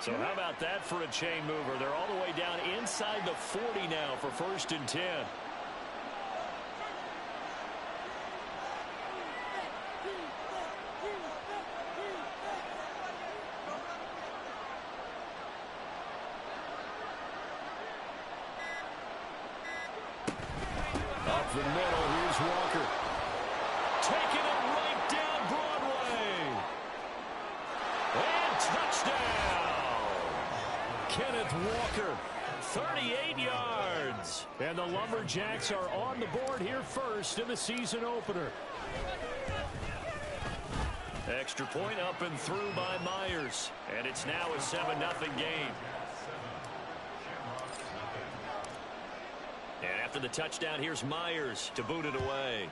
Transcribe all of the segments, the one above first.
So how about that for a chain mover? They're all the way down inside the 40 now for 1st and 10. Up the middle, here's Walker. Taking it right down Broadway. And touchdown! Kenneth Walker, 38 yards. And the Lumberjacks are on the board here first in the season opener. Extra point up and through by Myers. And it's now a 7-0 game. And after the touchdown, here's Myers to boot it away.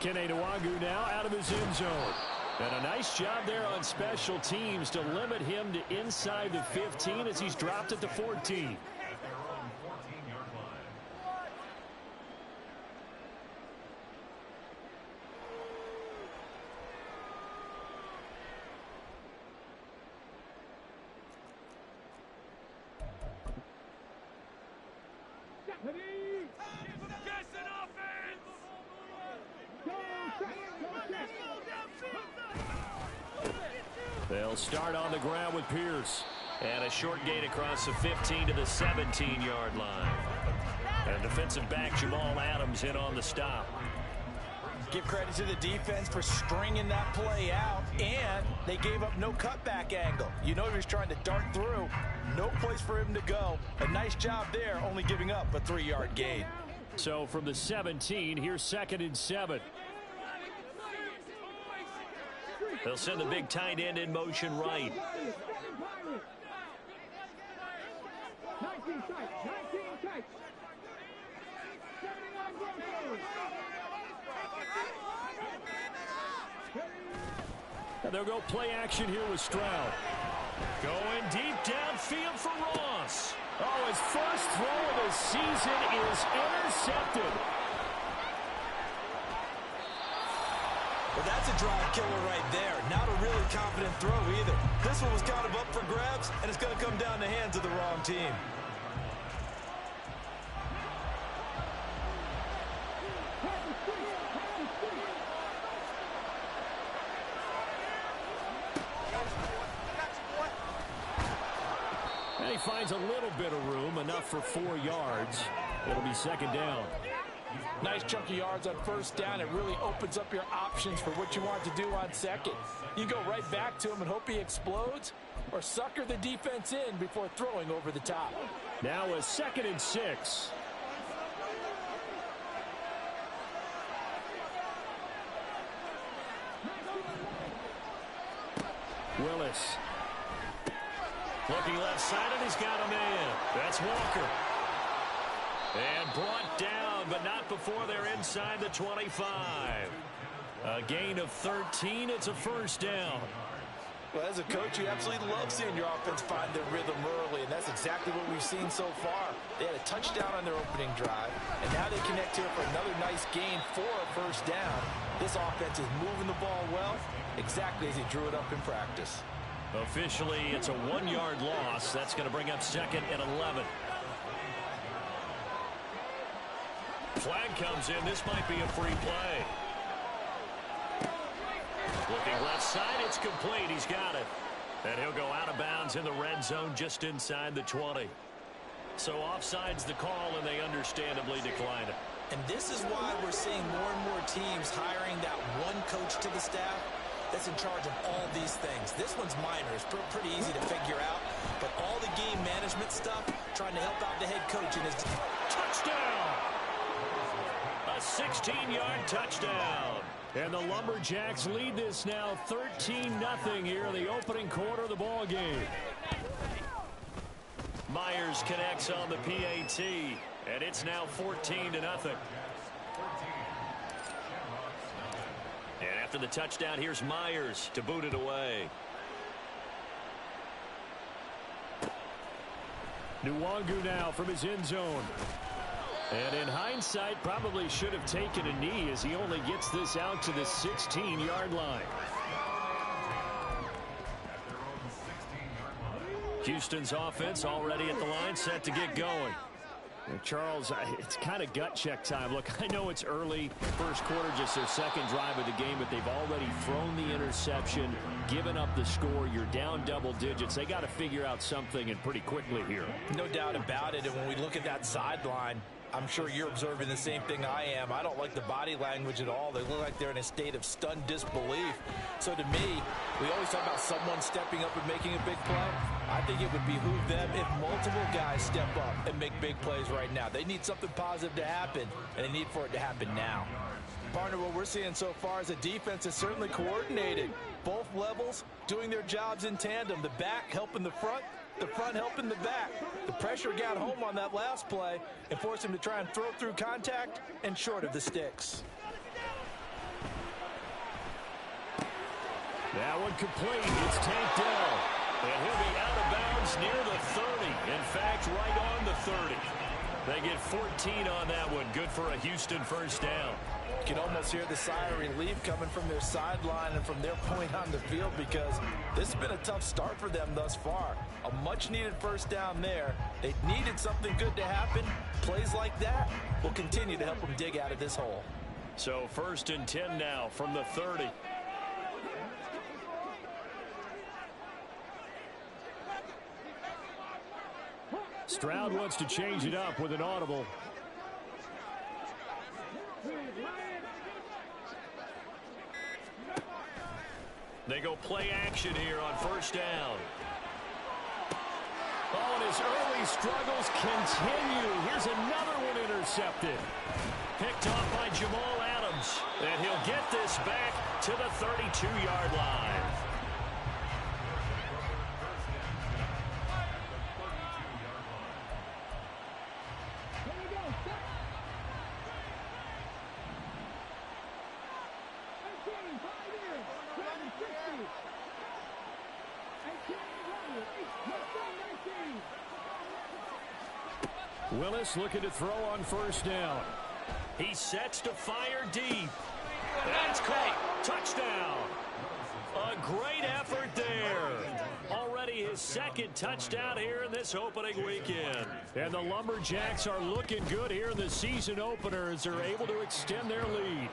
Kene Nwagu now out of his end zone. And a nice job there on special teams to limit him to inside the 15 as he's dropped at the 14. They'll start on the ground with Pierce. And a short gain across the 15 to the 17-yard line. And defensive back Jamal Adams in on the stop. Give credit to the defense for stringing that play out, and they gave up no cutback angle. You know he was trying to dart through. No place for him to go. A nice job there, only giving up a 3-yard gain. So from the 17, here's 2nd and 7. They'll send the big tight end in motion right. And they'll go play action here with Stroud. Going deep downfield for Ross. Oh, his first throw of the season is intercepted. Well, that's a drive killer right there. Not a really confident throw either. This one was kind of up for grabs, and it's going to come down the hands of the wrong team. And he finds a little bit of room, enough for 4 yards. It'll be 2nd down. Nice chunk of yards on 1st down. It really opens up your options for what you want to do on 2nd. You go right back to him and hope he explodes, or sucker the defense in before throwing over the top. Now a 2nd and 6. Willis. Looking left side, and he's got a man. That's Walker. And brought down, but not before they're inside the 25. A gain of 13. It's a 1st down. Well, as a coach, you absolutely love seeing your offense find their rhythm early, and that's exactly what we've seen so far. They had a touchdown on their opening drive, and now they connect here for another nice gain for a 1st down. This offense is moving the ball well, exactly as he drew it up in practice. Officially, it's a 1-yard loss. That's going to bring up 2nd and 11. Flag comes in. This might be a free play. Looking left side. It's complete. He's got it. And he'll go out of bounds in the red zone just inside the 20. So offside's the call, and they understandably decline it. And this is why we're seeing more and more teams hiring that one coach to the staff that's in charge of all these things. This one's minor. It's pretty easy to figure out. But all the game management stuff, trying to help out the head coach in his... Touchdown! A 16-yard touchdown. And the Lumberjacks lead this now 13-0 here in the opening quarter of the ball game. Myers connects on the PAT, and it's now 14-0. And after the touchdown, here's Myers to boot it away. Nwagu now from his end zone. And in hindsight, probably should have taken a knee as he only gets this out to the 16-yard line. Houston's offense already at the line, set to get going. Charles, it's kind of gut check time. Look, I know it's early, first quarter, just their second drive of the game, but they've already thrown the interception, given up the score. You're down double digits. They got to figure out something, and pretty quickly here. No doubt about it. And when we look at that sideline, I'm sure you're observing the same thing I am. I don't like the body language at all. They look like they're in a state of stunned disbelief. So to me, we always talk about someone stepping up and making a big play. I think it would behoove them if multiple guys step up and make big plays right now. They need something positive to happen, and they need for it to happen now. Partner, what we're seeing so far is a defense is certainly coordinated. Both levels doing their jobs in tandem. The back helping the front helping the back. The pressure got home on that last play and forced him to try and throw through contact and short of the sticks. That one complete. It's tanked down. And he'll be out of bounds near the 30. In fact, right on the 30. They get 14 on that one. Good for a Houston first down. You can almost hear the sigh of relief coming from their sideline and from their point on the field, because this has been a tough start for them thus far. A much-needed first down there. They needed something good to happen. Plays like that will continue to help them dig out of this hole. So 1st and 10 now from the 30. Stroud wants to change it up with an audible. They go play action here on first down. Oh, and his early struggles continue. Here's another one intercepted. Picked off by Jamal Adams. And he'll get this back to the 32-yard line. Willis looking to throw on first down. He sets to fire deep. That's caught. Touchdown. A great effort there. Already his second touchdown here in this opening weekend. And the Lumberjacks are looking good here in the season opener as they're able to extend their lead.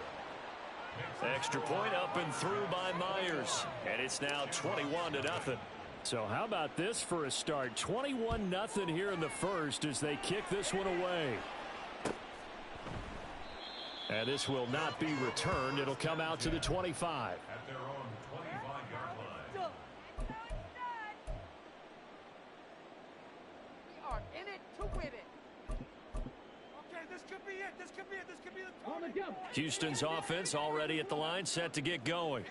Extra point up and through by Myers. And it's now 21-0. So how about this for a start? 21-0 here in the first as they kick this one away. And this will not be returned. It'll come out to the 25. At their own 25-yard line. We are in it to win it. Okay, this could be it. This could be it. This could be the time. Houston's offense already at the line, set to get going.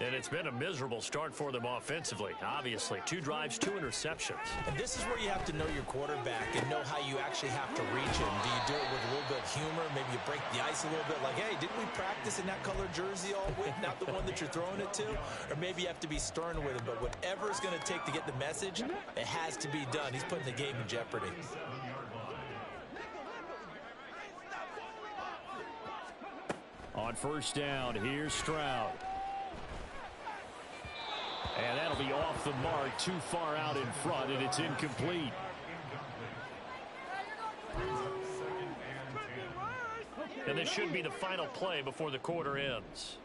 And it's been a miserable start for them offensively. Obviously, 2 drives, 2 interceptions. And this is where you have to know your quarterback and know how you actually have to reach him. Do you do it with a little bit of humor? Maybe you break the ice a little bit, like, hey, didn't we practice in that color jersey all week, not the one that you're throwing it to? Or maybe you have to be stern with him. But whatever it's going to take to get the message, it has to be done. He's putting the game in jeopardy. On first down, here's Stroud. And that'll be off the mark, too far out in front, and it's incomplete. And this should be the final play before the quarter ends.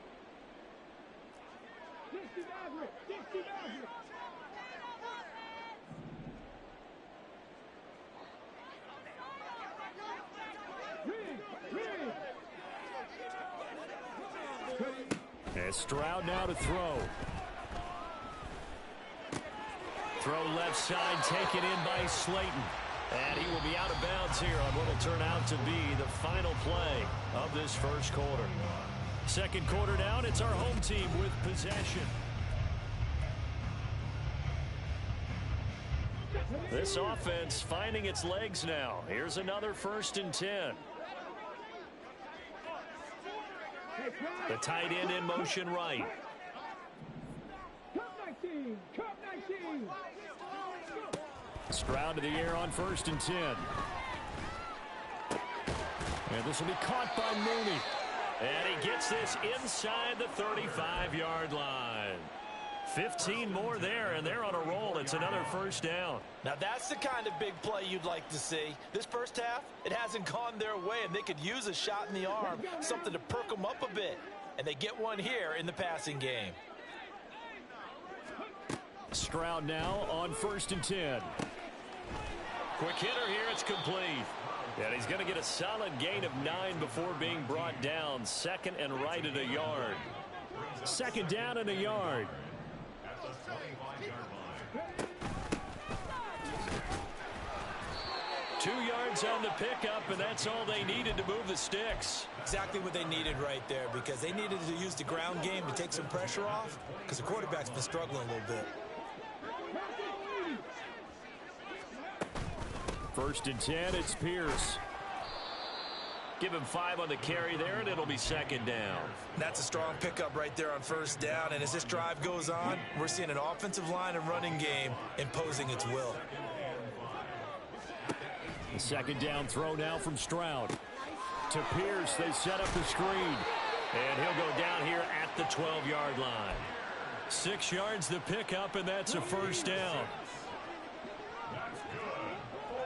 And Stroud now to throw. Throw left side, taken in by Slayton. And he will be out of bounds here on what will turn out to be the final play of this first quarter. Second quarter down, it's our home team with possession. This offense finding its legs now. Here's another 1st and 10. The tight end in motion right. Stroud to the air on 1st and 10. And this will be caught by Mooney. And he gets this inside the 35-yard line. 15 more there, and they're on a roll. It's another first down. Now that's the kind of big play you'd like to see. This first half, it hasn't gone their way, and they could use a shot in the arm, something to perk them up a bit. And they get one here in the passing game. Stroud now on 1st and 10. Quick hitter here. It's complete. And he's going to get a solid gain of 9 before being brought down. 2nd and right at a yard. 2nd down and a yard. At the 25-yard line. 2 yards on the pickup, and that's all they needed to move the sticks. Exactly what they needed right there, because they needed to use the ground game to take some pressure off, because the quarterback's been struggling a little bit. 1st and 10, it's Pierce. Give him 5 on the carry there, and it'll be 2nd down. That's a strong pickup right there on 1st down, and as this drive goes on, we're seeing an offensive line and running game imposing its will. The 2nd down throw now from Stroud. To Pierce, they set up the screen. And he'll go down here at the 12-yard line. 6 yards the pickup, and that's a first down. That's good. 4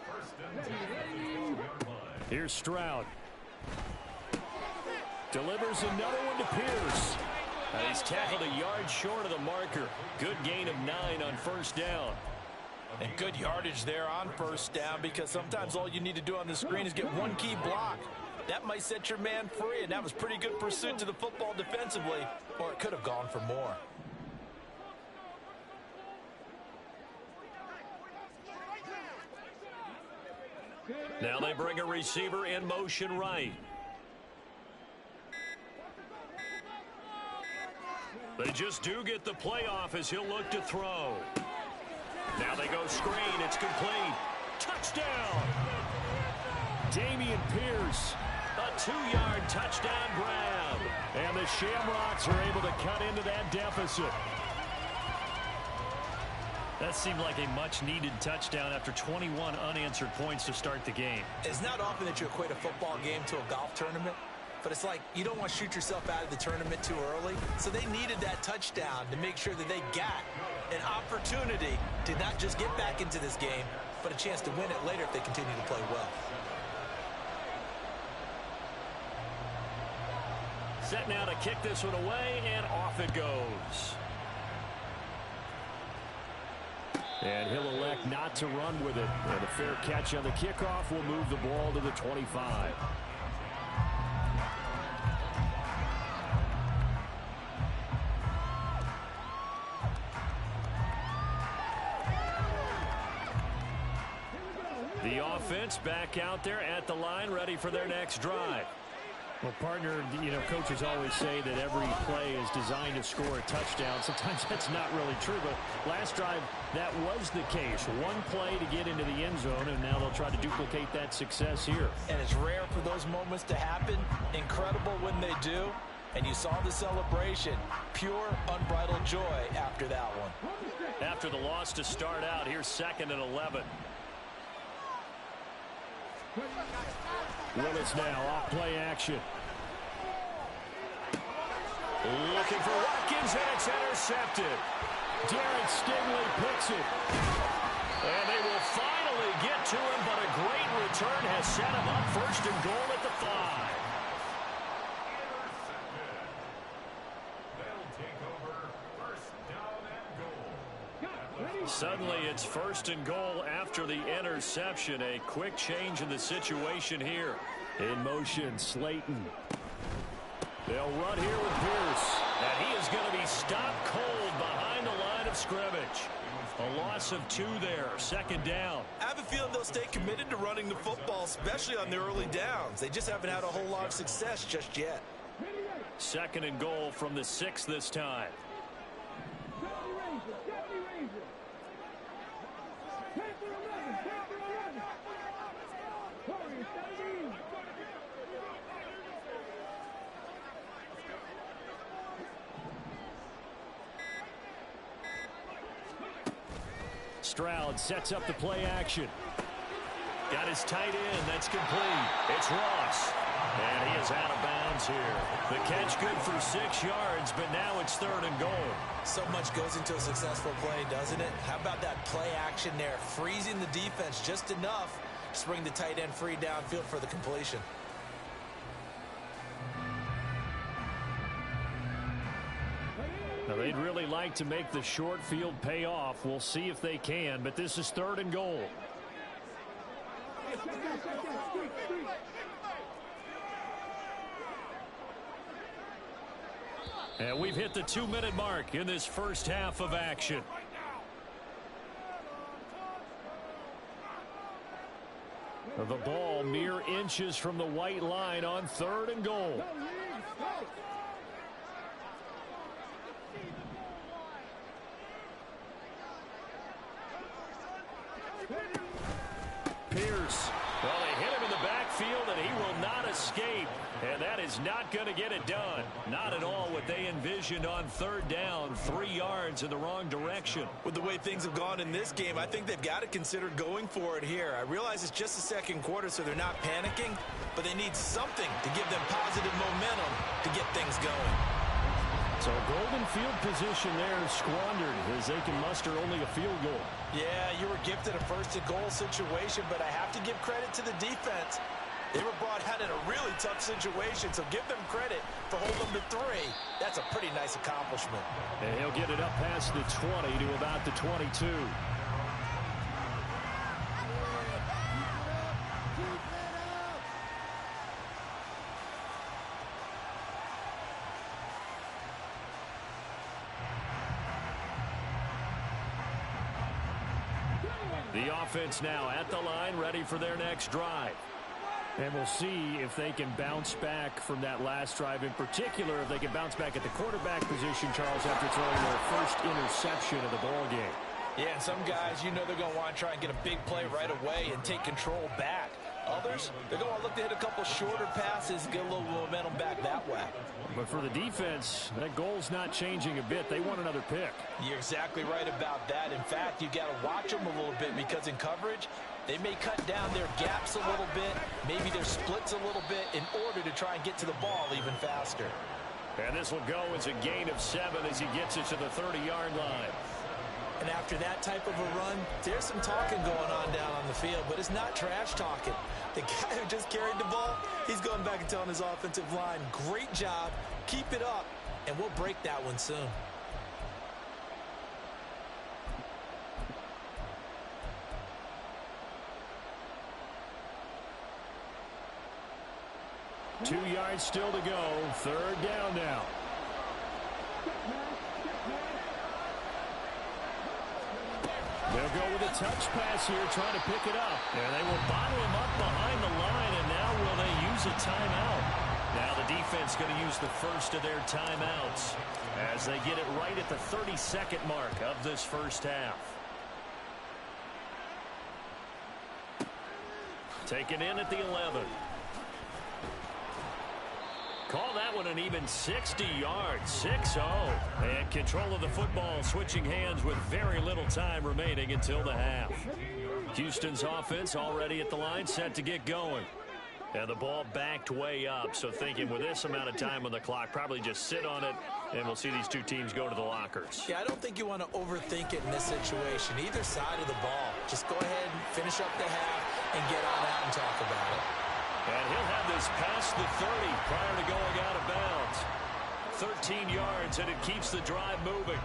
First and 10 at the 12-yard line. Here's Stroud. Delivers another one to Pierce. He's tackled a yard short of the marker. Good gain of 9 on 1st down. And good yardage there on 1st down, because sometimes all you need to do on the screen is get one key block. That might set your man free, and that was pretty good pursuit to the football defensively, or it could have gone for more. Now they bring a receiver in motion right. They just do get the playoff as he'll look to throw. Now they go screen. It's complete. Touchdown! Damian Pierce. A 2-yard touchdown grab. And the Shamrocks are able to cut into that deficit. That seemed like a much-needed touchdown after 21 unanswered points to start the game. It's not often that you equate a football game to a golf tournament, but it's like you don't want to shoot yourself out of the tournament too early. So they needed that touchdown to make sure that they got an opportunity to not just get back into this game, but a chance to win it later if they continue to play well. Set now to kick this one away, and off it goes. And he'll elect not to run with it. And a fair catch on the kickoff will move the ball to the 25. The offense back out there at the line, ready for their next drive. Well, partner, coaches always say that every play is designed to score a touchdown. Sometimes that's not really true, but last drive, that was the case. One play to get into the end zone, and now they'll try to duplicate that success here. And it's rare for those moments to happen. Incredible when they do. And you saw the celebration. Pure, unbridled joy after that one. After the loss to start out, here's 2nd and 11. Willis now off play action. Looking for Watkins, and it's intercepted. Derek Stingley picks it. And they will finally get to him, but a great return has set him up 1st and goal at the 5. They'll take over 1st down and goal. Suddenly it's 1st and goal after the interception. A quick change in the situation here. In motion, Slayton. They'll run here with Pierce. And he is going to be stopped cold behind the line of scrimmage. A loss of 2 there. 2nd down. I have a feeling they'll stay committed to running the football, especially on their early downs. They just haven't had a whole lot of success just yet. 2nd and goal from the 6 this time. Stroud sets up the play action. Got his tight end. That's complete. It's Ross. And he is out of bounds here. The catch good for 6 yards, but now it's 3rd and goal. So much goes into a successful play, doesn't it? How about that play action there? Freezing the defense just enough to bring the tight end free downfield for the completion. Now, they'd really like to make the short field pay off. We'll see if they can, but this is 3rd and goal. And we've hit the 2-minute mark in this first half of action. The ball mere inches from the white line on 3rd and goal. Pierce. Well, they hit him in the backfield, and he will not escape. And that is not going to get it done. Not at all what they envisioned on 3rd down. 3 yards in the wrong direction. With the way things have gone in this game, I think they've got to consider going for it here. I realize it's just the 2nd quarter, so they're not panicking, but they need something to give them positive momentum to get things going. So golden field position there squandered as they can muster only a field goal. Yeah, you were gifted a 1st and goal situation, but I have to give credit to the defense. They were brought out in a really tough situation, so give them credit for holding them to 3. That's a pretty nice accomplishment. And he'll get it up past the 20 to about the 22. The offense now at the line, ready for their next drive. And we'll see if they can bounce back from that last drive. In particular, if they can bounce back at the quarterback position, Charles, after throwing their first interception of the ball game. Yeah, and some guys, you know they're going to want to try and get a big play right away and take control back. Others, they're going to look to hit a couple shorter passes and get a little momentum back that way. But for the defense, that goal's not changing a bit. They want another pick. You're exactly right about that. In fact, you got to watch them a little bit because in coverage, they may cut down their gaps a little bit, maybe their splits a little bit in order to try and get to the ball even faster. And this will go as a gain of 7 as he gets it to the 30-yard line. And after that type of a run, there's some talking going on down on the field, but it's not trash talking. The guy who just carried the ball, he's going back and telling his offensive line, great job, keep it up, and we'll break that one soon. Two yards still to go. 3rd down now. They'll go with a touch pass here, trying to pick it up. And they will bottle him up behind the line, and now will they use a timeout? Now the defense going to use the first of their timeouts as they get it right at the 32nd mark of this first half. Taken in at the 11. Call that one an even 60 yards, 6-0. And control of the football switching hands with very little time remaining until the half. Houston's offense already at the line, set to get going. And the ball backed way up, so thinking with this amount of time on the clock, probably just sit on it, and we'll see these two teams go to the lockers. Yeah, I don't think you want to overthink it in this situation. Either side of the ball. Just go ahead and finish up the half and get on out and talk about it. And he'll have this past the 30 prior to going out of bounds. 13 yards, and it keeps the drive moving.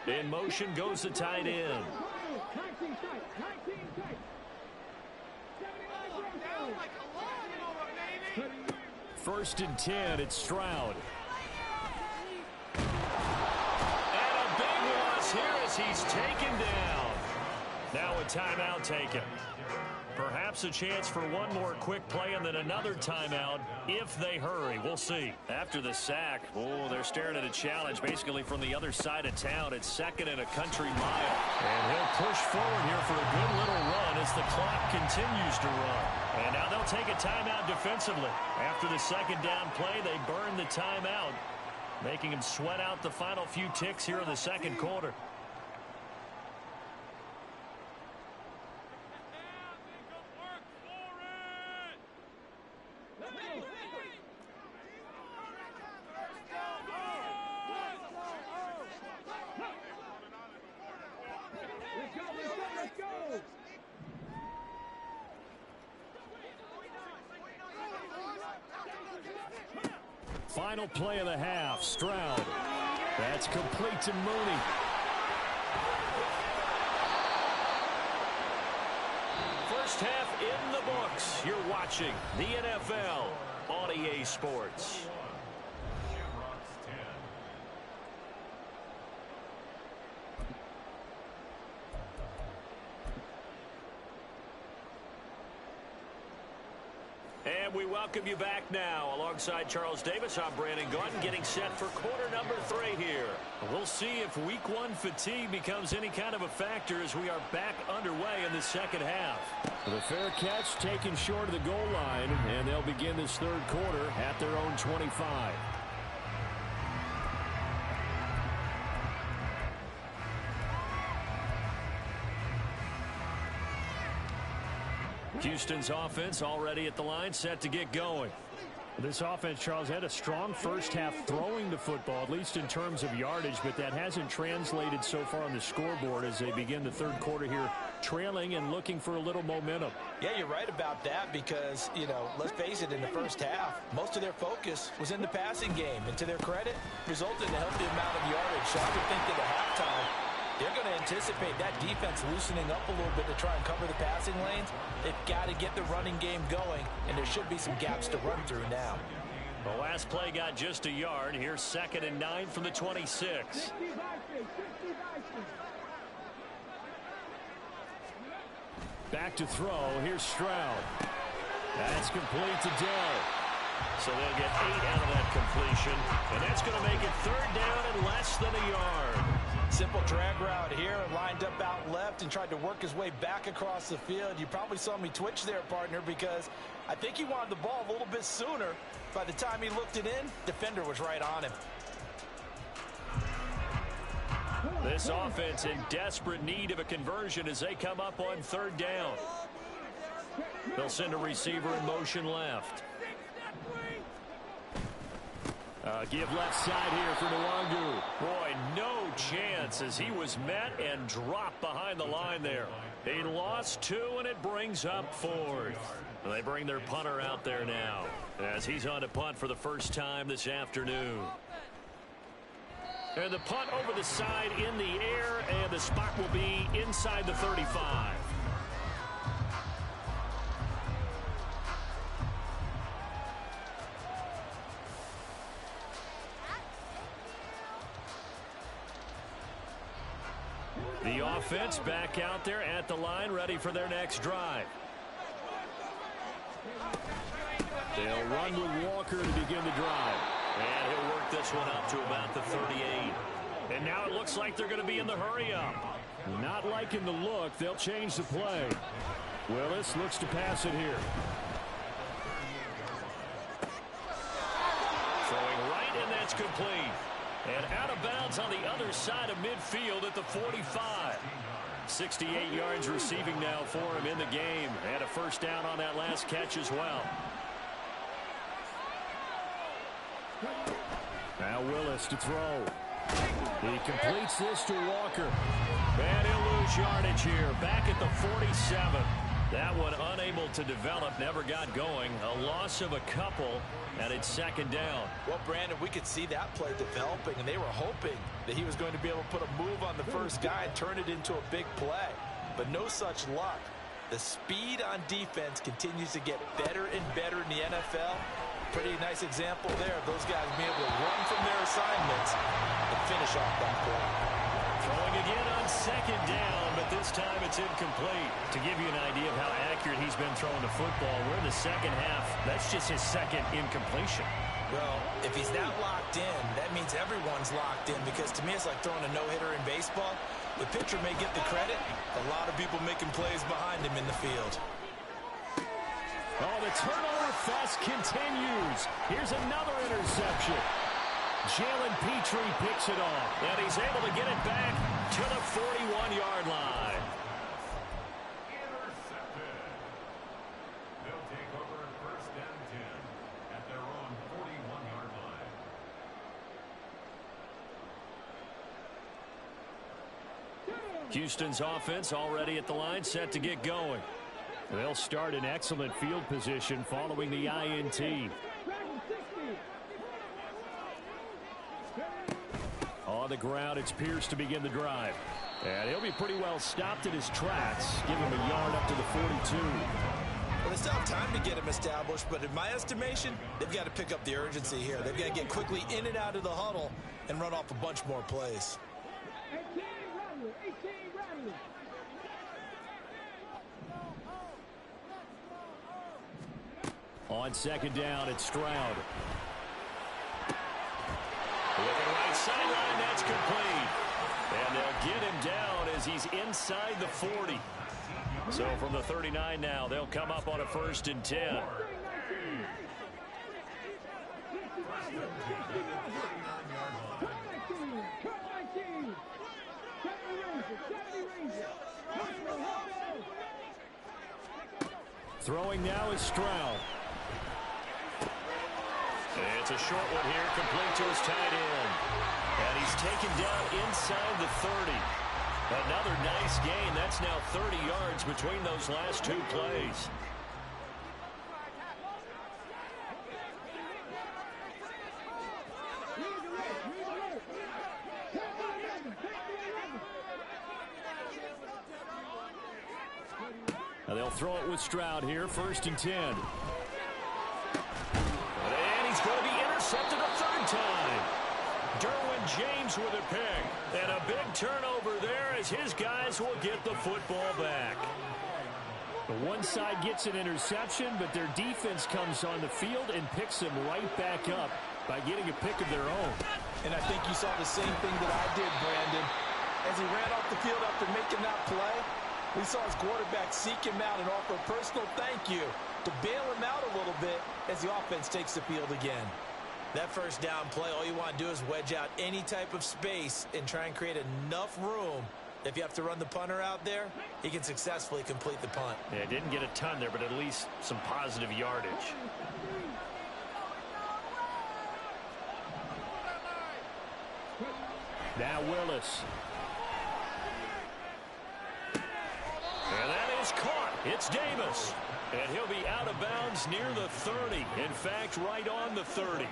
In motion goes the tight end. First and 10, it's Stroud. Here as he's taken down. Now a timeout taken. Perhaps a chance for one more quick play and then another timeout if they hurry. We'll see. After the sack, oh, they're staring at a challenge basically from the other side of town. It's 2nd and a country mile. And he'll push forward here for a good little run as the clock continues to run. And now they'll take a timeout defensively. After the second down play, they burn the timeout, making him sweat out the final few ticks here in the second quarter. Final play of the half. Stroud. That's complete to Mooney. First half in the books. You're watching the NFL on EA Sports. And we welcome you back now. Alongside Charles Davis, I'm Brandon Gaudin, getting set for quarter number 3 here. We'll see if week 1 fatigue becomes any kind of a factor as we are back underway in the second half. The fair catch taken short of the goal line, and they'll begin this third quarter at their own 25. Houston's offense already at the line, set to get going. This offense, Charles, had a strong first half throwing the football, at least in terms of yardage, but that hasn't translated so far on the scoreboard as they begin the third quarter here, trailing and looking for a little momentum. Yeah, you're right about that because, you know, let's face it, in the first half, most of their focus was in the passing game. And to their credit, resulted in a healthy amount of yardage. So I would think that at halftime, they're going to anticipate that defense loosening up a little bit to try and cover the passing lanes. They've got to get the running game going, and there should be some gaps to run through now. The last play got just a yard. Here's 2nd and 9 from the 26. Back to throw. Here's Stroud. That's complete to Dell. So they'll get 8 out of that completion, and that's going to make it 3rd down and less than a yard. Simple drag route here, lined up out left and tried to work his way back across the field. You probably saw me twitch there, partner, because I think he wanted the ball a little bit sooner. By the time he looked it in, defender was right on him. This offense in desperate need of a conversion as they come up on 3rd down. They'll send a receiver in motion left. Give left side here for Nwangu. Boy, no chance as he was met and dropped behind the line there. He lost 2, and it brings up 4th. They bring their punter out there now as he's on to punt for the first time this afternoon. And the punt over the side in the air, and the spot will be inside the 35. The offense back out there at the line, ready for their next drive. They'll run with Walker to begin the drive. And he'll work this one up to about the 38. And now it looks like they're going to be in the hurry-up. Not liking the look. They'll change the play. Willis looks to pass it here. Throwing right, and that's complete. And out of bounds on the other side of midfield at the 45. 68 yards receiving now for him in the game. And a first down on that last catch as well. Now Willis to throw. He completes this to Walker. And he'll lose yardage here. Back at the 47. That one unable to develop, never got going. A loss of a couple, and it's 2nd down. Well, Brandon, we could see that play developing, and they were hoping that he was going to be able to put a move on the first guy and turn it into a big play. But no such luck. The speed on defense continues to get better and better in the NFL. Pretty nice example there of those guys being able to run from their assignments and finish off that play. Throwing again on 2nd down, but this time it's It's incomplete. To give you an idea of how accurate he's been throwing the football, we're in the second half. That's just his second incompletion. Well, if he's that locked in, that means everyone's locked in, because to me it's like throwing a no-hitter in baseball. The pitcher may get the credit. A lot of people making plays behind him in the field. Oh, the turnover fest continues. Here's another interception. Jalen Petrie picks it off, and he's able to get it back to the 41-yard line. Intercepted. They'll take over first and 10 at their own 41-yard line. Houston's offense already at the line, set to get going. They'll start in excellent field position following the INT. On the ground, it's Pierce to begin the drive. And he'll be pretty well stopped in his tracks. Give him a yard up to the 42. Well, they still have time to get him established, but in my estimation, they've got to pick up the urgency here. They've got to get quickly in and out of the huddle and run off a bunch more plays. On second down, it's Stroud. Looking right sideline, that's complete. And they'll get him down as he's inside the 40. So from the 39 now, they'll come up on a 1st and 10. Throwing now is Stroud. It's a short one here, complete to his tight end. And he's taken down inside the 30. Another nice gain. That's now 30 yards between those last two plays. Now they'll throw it with Stroud here, 1st and 10. And he's going to be intercepted a third time. Derwin James with a pick. And a big turnover there as his guys will get the football back. The one side gets an interception, but their defense comes on the field and picks them right back up by getting a pick of their own. And I think you saw the same thing that I did, Brandon. As he ran off the field after making that play, we saw his quarterback seek him out and offer a personal thank you to bail him out a little bit as the offense takes the field again. That first down play, all you want to do is wedge out any type of space and try and create enough room. If you have to run the punter out there, he can successfully complete the punt. Yeah, didn't get a ton there, but at least some positive yardage. Now Willis. And that is caught. It's Davis. And he'll be out of bounds near the 30. In fact, right on the 30.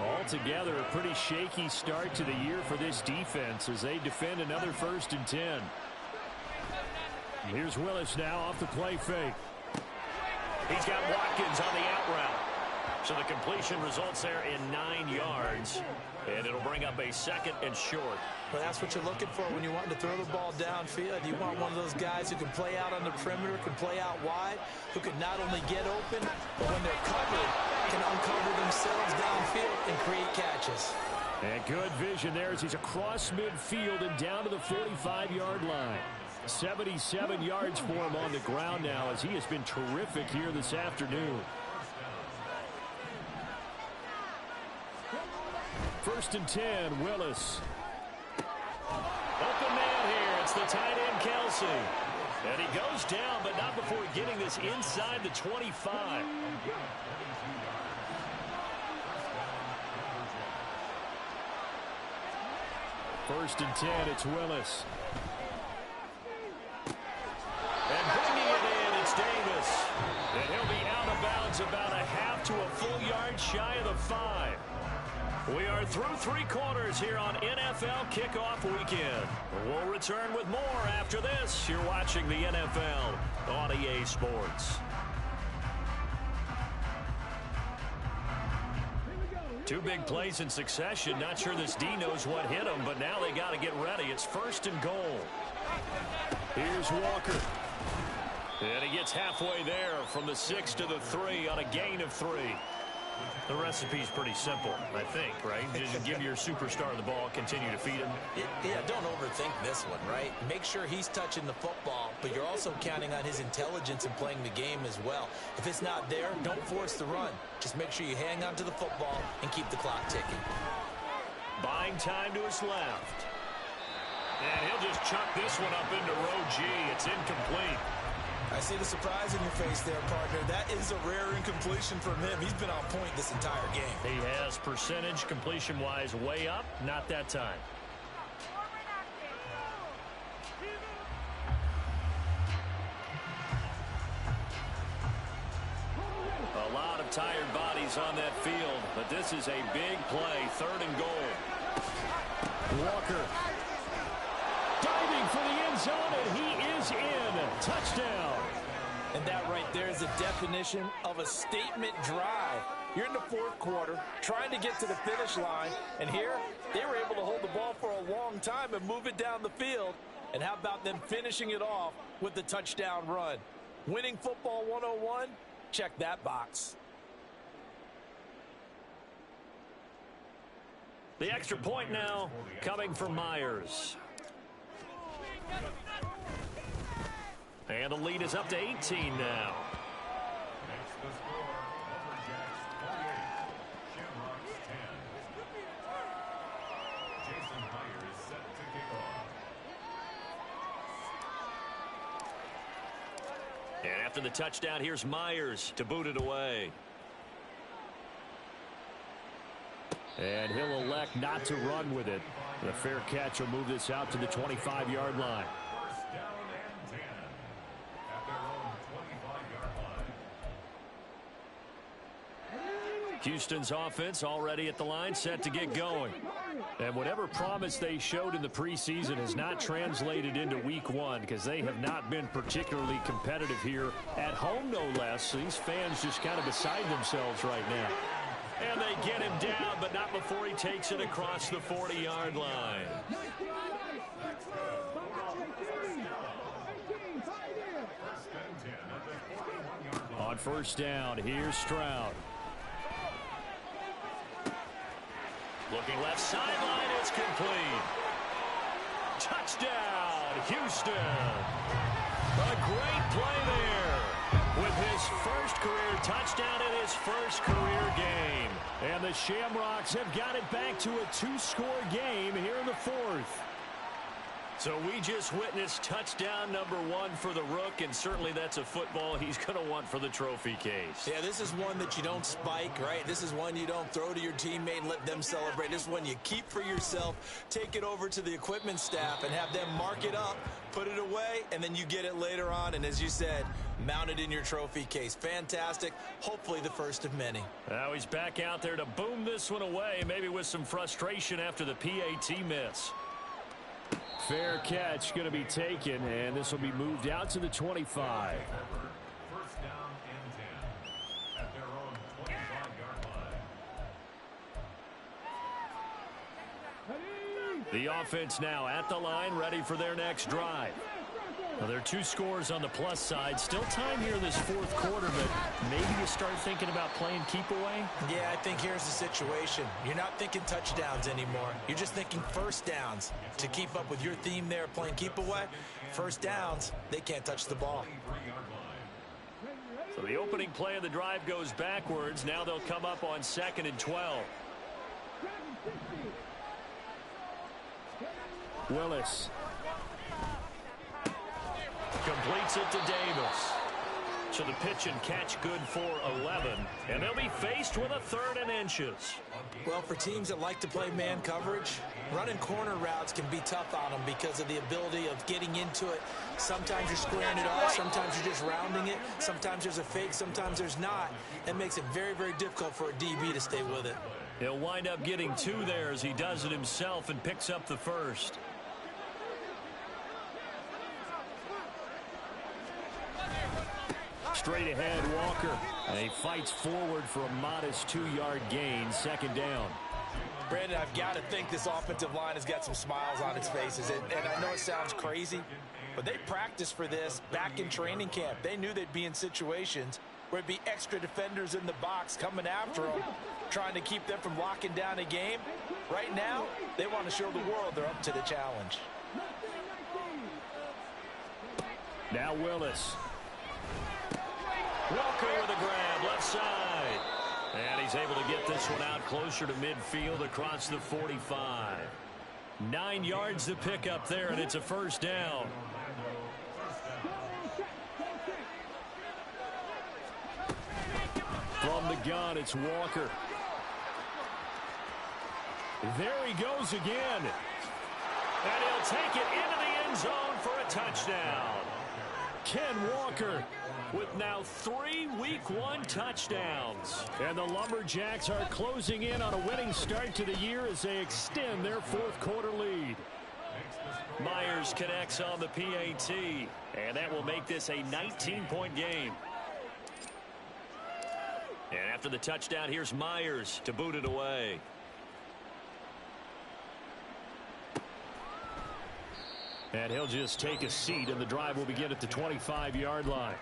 Altogether, a pretty shaky start to the year for this defense as they defend another 1st and 10. Here's Willis now off the play fake. He's got Watkins on the out route. So the completion results there in 9 yards. And it'll bring up a 2nd and short. Well, that's what you're looking for when you're wanting to throw the ball downfield. You want one of those guys who can play out on the perimeter, can play out wide, who can not only get open, but when they're covered, can uncover themselves downfield and create catches. And good vision there as he's across midfield and down to the 45-yard line. 77 yards for him on the ground now as he has been terrific here this afternoon. 1st and 10, Willis. Open man here. It's the tight end, Kelsey. And he goes down, but not before getting this inside the 25. First and 10, it's Willis. And bringing it in, it's Davis. And he'll be out of bounds about a half to a full yard shy of the 5. We are through 3 quarters here on NFL Kickoff Weekend. We'll return with more after this. You're watching the NFL on EA Sports. 2 big plays in succession. Not sure this D knows what hit him, but now they got to get ready. It's 1st and goal. Here's Walker. And he gets halfway there from the 6 to the 3 on a gain of 3. The recipe's pretty simple, I think, right? Just give your superstar the ball, continue to feed him. Yeah, don't overthink this one, right? Make sure he's touching the football, but you're also counting on his intelligence in playing the game as well. If it's not there, don't force the run. Just make sure you hang on to the football and keep the clock ticking. Buying time to his left. And he'll just chuck this one up into row G. It's incomplete. I see the surprise in your face there, partner. That is a rare incompletion from him. He's been on point this entire game. He has percentage completion-wise way up, not that time. A lot of tired bodies on that field, but this is a big play, 3rd and goal. Walker diving for the end zone, and he is in. Touchdown. And that right there is a definition of a statement drive. You're in the 4th quarter, trying to get to the finish line, and here they were able to hold the ball for a long time and move it down the field. And how about them finishing it off with the touchdown run? Winning football 101? Check that box. The extra point now coming from Myers. And the lead is up to 18 now. Next the score, Lumberjacks 48, Shamrocks 10. Jason Myers set to kick off. And after the touchdown, here's Myers to boot it away. And he'll elect not to run with it. The fair catch will move this out to the 25-yard line. First down and 10 at their own 25-yard line. Houston's offense already at the line, set to get going. And whatever promise they showed in the preseason has not translated into week 1 because they have not been particularly competitive here at home, no less. These fans just kind of beside themselves right now. And they get him down, but not before he takes it across the 40-yard line. On first down, here's Stroud. Looking left sideline, it's complete. Touchdown, Houston. A great play there with his first career touchdown in his first career game. And the Shamrocks have got it back to a 2-score game here in the 4th. So we just witnessed touchdown number 1 for the Rook, and certainly that's a football he's going to want for the trophy case. Yeah, this is one that you don't spike, right? This is one you don't throw to your teammate and let them celebrate. This is one you keep for yourself, take it over to the equipment staff and have them mark it up, put it away, and then you get it later on. And as you said, mount it in your trophy case. Fantastic. Hopefully the first of many. Now he's back out there to boom this one away, maybe with some frustration after the PAT miss. Fair catch going to be taken, and this will be moved out to the 25. First down and 10 at their own 25-yard line. The offense now at the line, ready for their next drive. Well, there are 2 scores on the plus side. Still time here in this 4th quarter, but maybe you start thinking about playing keep away? Yeah, I think here's the situation. You're not thinking touchdowns anymore. You're just thinking first downs. To keep up with your theme there, playing keep away, first downs, they can't touch the ball. So the opening play of the drive goes backwards. Now they'll come up on 2nd and 12. Willis. Completes it to Davis. So the pitch and catch good for 11. And they'll be faced with a 3rd and inches. Well, for teams that like to play man coverage, running corner routes can be tough on them because of the ability of getting into it. Sometimes you're squaring it off. Sometimes you're just rounding it. Sometimes there's a fake. Sometimes there's not. That makes it very, very difficult for a DB to stay with it. He'll wind up getting 2 there as he does it himself and picks up the first. Straight ahead, Walker. And he fights forward for a modest 2-yard gain, 2nd down. Brandon, I've got to think this offensive line has got some smiles on its faces. And I know it sounds crazy, but they practiced for this back in training camp. They knew they'd be in situations where it'd be extra defenders in the box coming after them, trying to keep them from locking down a game. Right now, they want to show the world they're up to the challenge. Now Willis. Walker with a grab, left side. And he's able to get this one out closer to midfield across the 45. 9 yards to pick up there, and it's a first down. From the gun, it's Walker. There he goes again. And he'll take it into the end zone for a touchdown. Ken Walker with now 3 Week 1 touchdowns. And the Lumberjacks are closing in on a winning start to the year as they extend their fourth quarter lead. Myers connects on the PAT, and that will make this a 19-point game. And after the touchdown, here's Myers to boot it away. And he'll just take a seat, and the drive will begin at the 25-yard line.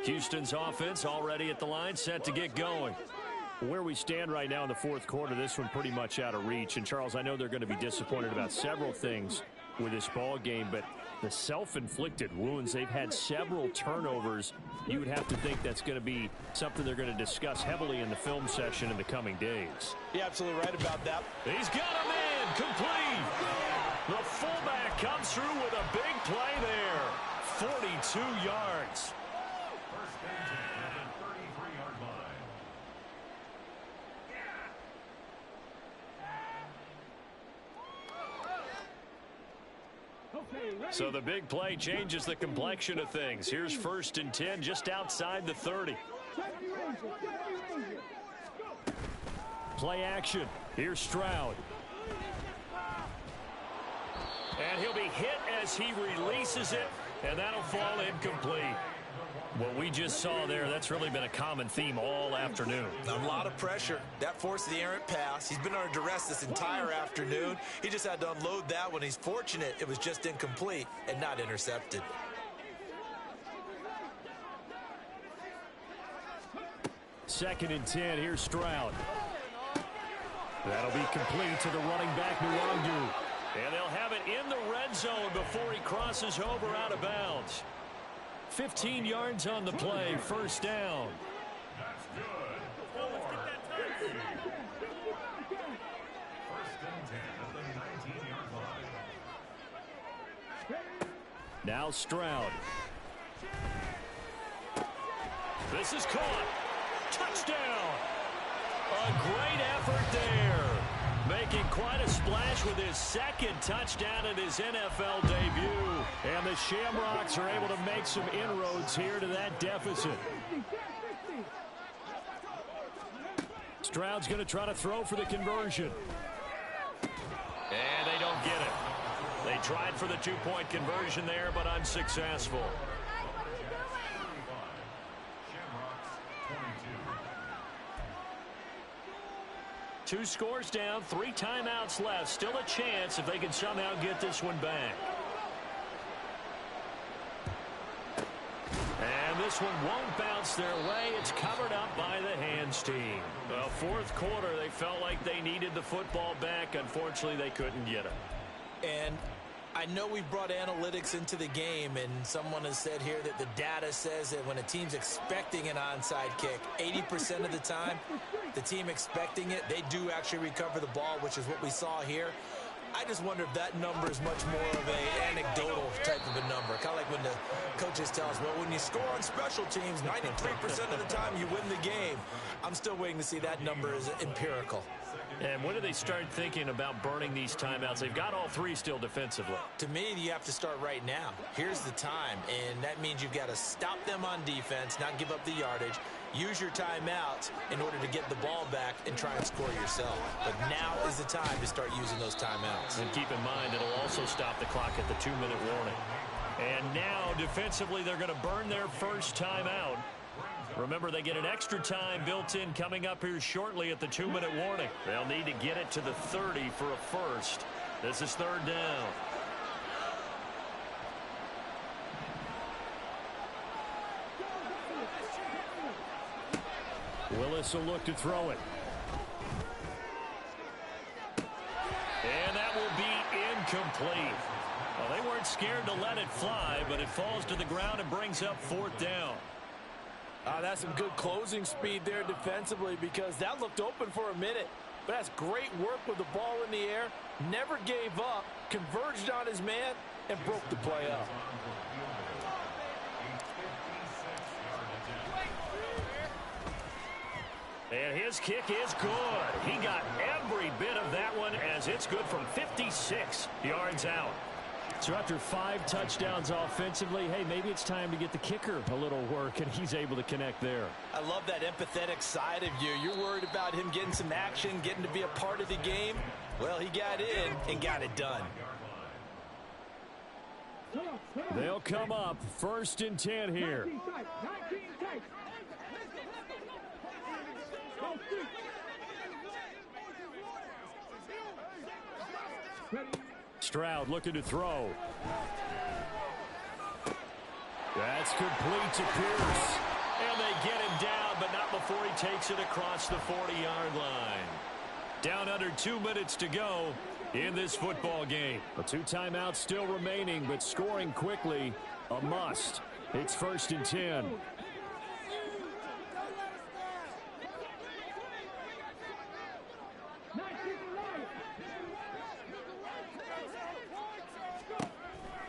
Houston's offense already at the line, set to get going. Where we stand right now in the fourth quarter, this one pretty much out of reach. And, Charles, I know they're going to be disappointed about several things with this ball game, but the self-inflicted wounds, they've had several turnovers. You would have to think that's going to be something they're going to discuss heavily in the film session in the coming days. You're absolutely right about that. He's got a man complete. The fullback comes through with a big play there. 42 yards. First and 10 at the 33-yard line. So the big play changes the complexion of things. Here's first and 10 just outside the 30. Play action. Here's Stroud. And he'll be hit as he releases it, and that'll fall incomplete. What we just saw there, that's really been a common theme all afternoon. A lot of pressure. That forced the errant pass. He's been under duress this entire afternoon. He just had to unload that one. He's fortunate it was just incomplete and not intercepted. Second and 10, here's Stroud. That'll be complete to the running back, Nwangu. And they'll have it in the red zone before he crosses over out of bounds. 15 yards on the play, first down. That's good. First and 10 at the 19-yard line. Now Stroud. This is caught. Touchdown. A great effort there. Making quite a splash with his second touchdown in his NFL debut. And the Shamrocks are able to make some inroads here to that deficit. Stroud's going to try to throw for the conversion. And they don't get it. They tried for the two-point conversion there, but unsuccessful. Two scores down, 3 timeouts left. Still a chance if they can somehow get this one back. And this one won't bounce their way. It's covered up by the hands team. Well, fourth quarter, they felt like they needed the football back. Unfortunately, they couldn't get it. And I know we brought analytics into the game, and someone has said here that the data says that when a team's expecting an onside kick, 80% of the time, the team expecting it, they do actually recover the ball, which is what we saw here. I just wonder if that number is much more of an anecdotal type of a number. Kind of like when the coaches tell us, well, when you score on special teams, 93% of the time you win the game. I'm still waiting to see that number is empirical. And when do they start thinking about burning these timeouts? They've got all 3 still defensively. To me, you have to start right now. Here's the time, and that means you've got to stop them on defense, not give up the yardage, use your timeouts in order to get the ball back and try and score yourself. But now is the time to start using those timeouts. And keep in mind, it'll also stop the clock at the 2-minute warning. And now, defensively, they're going to burn their first timeout. Remember, they get an extra time built in coming up here shortly at the 2-minute warning. They'll need to get it to the 30 for a first. This is third down. Willis will look to throw it. And that will be incomplete. Well, they weren't scared to let it fly, but it falls to the ground and brings up fourth down. That's some good closing speed there defensively, because that looked open for a minute. But that's great work with the ball in the air. Never gave up, converged on his man, and broke the play up. And his kick is good. He got every bit of that one, as it's good from 56 yards out. So after 5 touchdowns offensively, hey, maybe it's time to get the kicker a little work, and he's able to connect there. I love that empathetic side of you. You're worried about him getting some action, getting to be a part of the game. Well, he got in and got it done. They'll come up 1st and 10 here. Stroud looking to throw. That's complete to Pierce. And they get him down, but not before he takes it across the 40-yard line. Down under 2 minutes to go in this football game. 2 timeouts still remaining, but scoring quickly, a must. It's 1st and 10.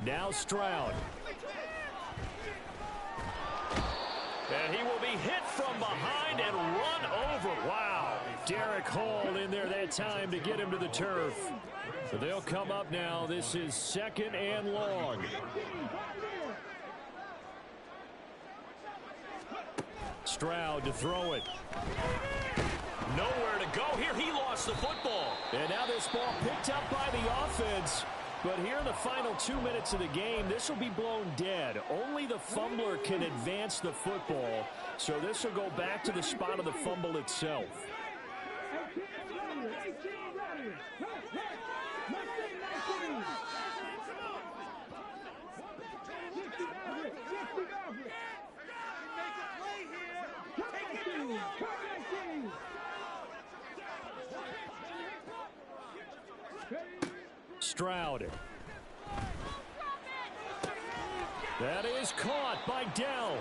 Now Stroud. And he will be hit from behind and run over. Wow. Derek Hall in there that time to get him to the turf. So they'll come up now. This is 2nd and long. Stroud to throw it. Nowhere to go here. He lost the football. And now this ball picked up by the offense. But here in the final 2 minutes of the game, this will be blown dead. Only the fumbler can advance the football. So this will go back to the spot of the fumble itself. Stroud. That is caught by Dell.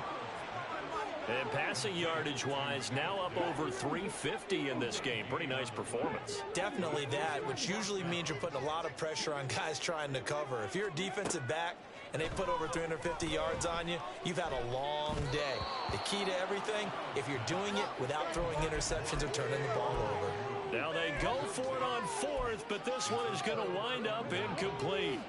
And passing yardage-wise, now up over 350 in this game. Pretty nice performance. Definitely that, which usually means you're putting a lot of pressure on guys trying to cover. If you're a defensive back and they put over 350 yards on you, you've had a long day. The key to everything, if you're doing it without throwing interceptions or turning the ball over. Now they go for it on 4th, but this one is going to wind up incomplete.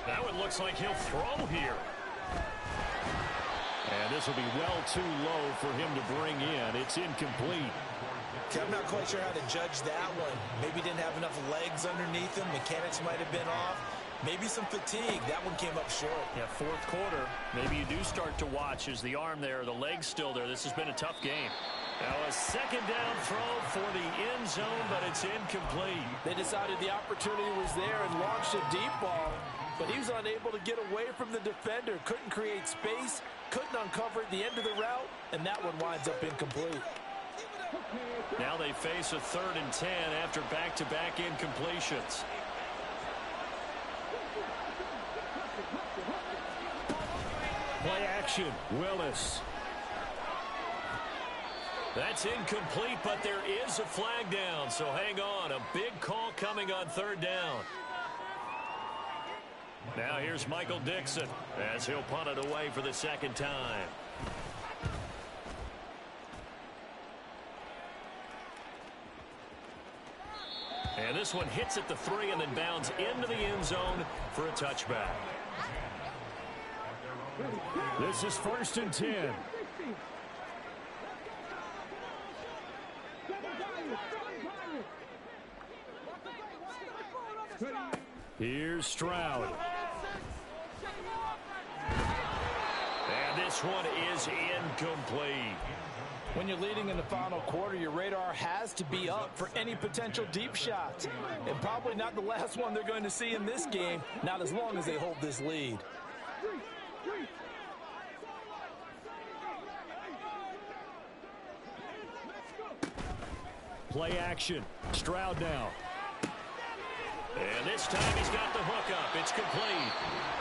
That one looks like he'll throw here. And this will be well too low for him to bring in. It's incomplete. Okay, I'm not quite sure how to judge that one. Maybe didn't have enough legs underneath him. Mechanics might have been off. Maybe some fatigue. That one came up short. Yeah, 4th quarter. Maybe you do start to watch. Is the arm there, the leg's still there? This has been a tough game. Now a 2nd down throw for the end zone, but it's incomplete. They decided the opportunity was there and launched a deep ball, but he was unable to get away from the defender. Couldn't create space, couldn't uncover at the end of the route, and that one winds up incomplete. Now they face a 3rd and 10 after back-to-back incompletions. Play action, Willis. That's incomplete, but there is a flag down, so hang on. A big call coming on 3rd down. Now here's Michael Dixon as he'll punt it away for the 2nd time. And this one hits at the 3 and then bounds into the end zone for a touchback. This is 1st and 10. Stroud. And this one is incomplete. When you're leading in the final quarter, your radar has to be up for any potential deep shots. And probably not the last one they're going to see in this game, not as long as they hold this lead. Play action. Stroud now. And this time he's got the hook up. It's complete.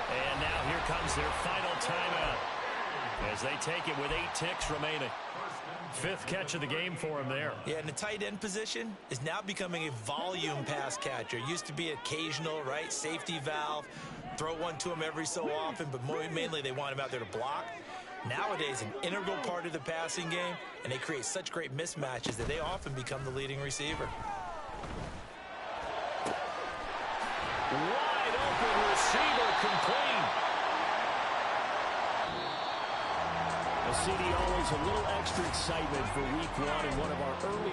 And now here comes their final timeout as they take it with 8 ticks remaining. 5th catch of the game for him there. Yeah, and the tight end position is now becoming a volume pass catcher. Used to be occasional, right? Safety valve. Throw one to him every so often, but mainly they want him out there to block. Nowadays, an integral part of the passing game, and they create such great mismatches that they often become the leading receiver. Wide open receiver complete. CD, always a little extra excitement for week 1 and one of our early